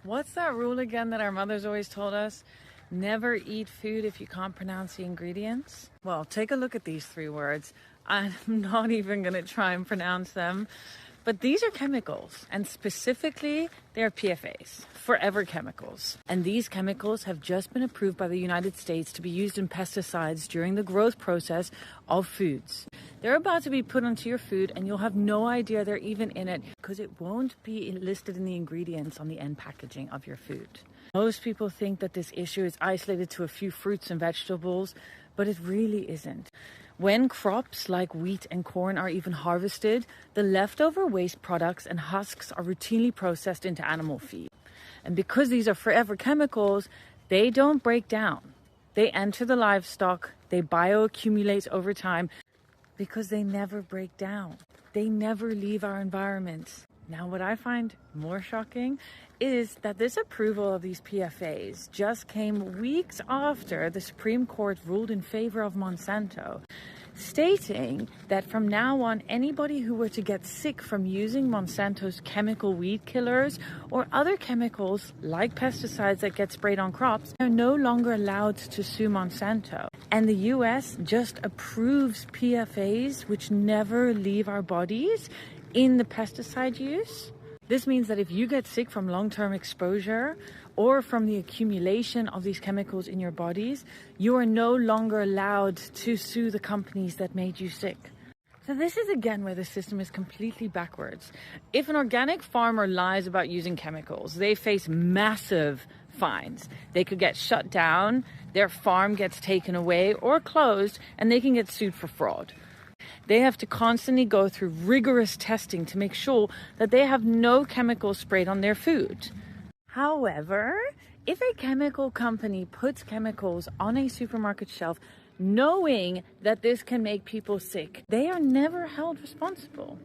What's that rule again that our mothers always told us? Never eat food if you can't pronounce the ingredients. Well, take a look at these three words. I'm not even going to try and pronounce them. But these are chemicals, and specifically, they're PFAs, forever chemicals. And these chemicals have just been approved by the United States to be used in pesticides during the growth process of foods. They're about to be put onto your food, and you'll have no idea they're even in it because it won't be listed in the ingredients on the end packaging of your food. Most people think that this issue is isolated to a few fruits and vegetables, but it really isn't. When crops like wheat and corn are even harvested, the leftover waste products and husks are routinely processed into animal feed. And because these are forever chemicals, they don't break down. They enter the livestock, they bioaccumulate over time because they never break down. They never leave our environment. Now, what I find more shocking is that this approval of these PFAs just came weeks after the Supreme Court ruled in favor of Monsanto, stating that from now on, anybody who were to get sick from using Monsanto's chemical weed killers or other chemicals like pesticides that get sprayed on crops are no longer allowed to sue Monsanto. And the US just approves PFAs, which never leave our bodies, in the pesticide use. This means that if you get sick from long-term exposure or from the accumulation of these chemicals in your bodies, you are no longer allowed to sue the companies that made you sick. So this is again where the system is completely backwards. If an organic farmer lies about using chemicals, they face massive fines. They could get shut down, their farm gets taken away or closed, and they can get sued for fraud. They have to constantly go through rigorous testing to make sure that they have no chemicals sprayed on their food. However, if a chemical company puts chemicals on a supermarket shelf knowing that this can make people sick, they are never held responsible.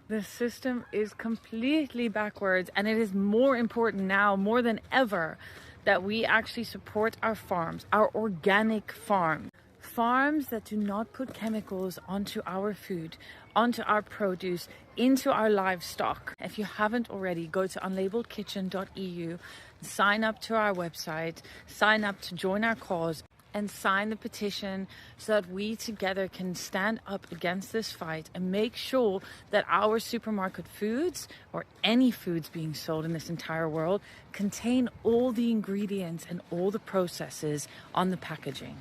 The system is completely backwards, and it is more important now, more than ever, that we actually support our farms, our organic farms. Farms that do not put chemicals onto our food, onto our produce, into our livestock. If you haven't already, go to unlabeledkitchen.eu, sign up to our website, sign up to join our cause, and sign the petition so that we together can stand up against this fight and make sure that our supermarket foods, or any foods being sold in this entire world, contain all the ingredients and all the processes on the packaging.